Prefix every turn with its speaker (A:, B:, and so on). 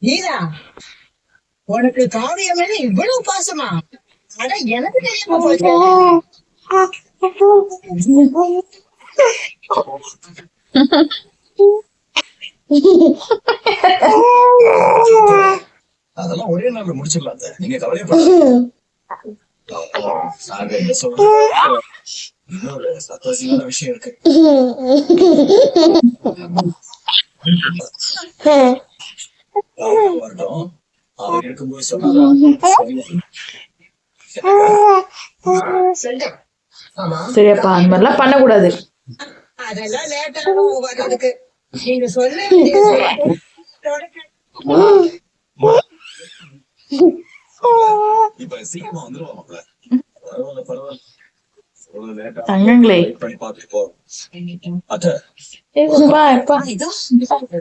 A: நீதா உனக்கு காவியம் மேல இவ்வளவு பாசமா? அட எனக்கு தெரியாம போச்சு.
B: அதெல்லாம் ஒரே நாள்ல முடிச்சிடலாம். நீங்க கவலைப்படாதீங்க. நாங்க என்ன சொல்றோம், இன்னொரு சந்தோஷமான விஷயம் இருக்கு. வரட்டும், அவர் இருக்கும்போது சொன்னாங்க.
C: சரியாப்பா, அந்த மாதிரிலாம் பண்ணக்கூடாது.
A: அதெல்லாம் லேட்டா வர்றதுக்கு நீங்க சொல்லு.
B: இப்ப சீக்கிரமா வந்துருவாங்க. பரவாயில்ல பரவாயில்ல,
C: தங்கங்களே
B: பண்ணி பார்த்துட்டு போறோம். அத்தை
C: எப்பா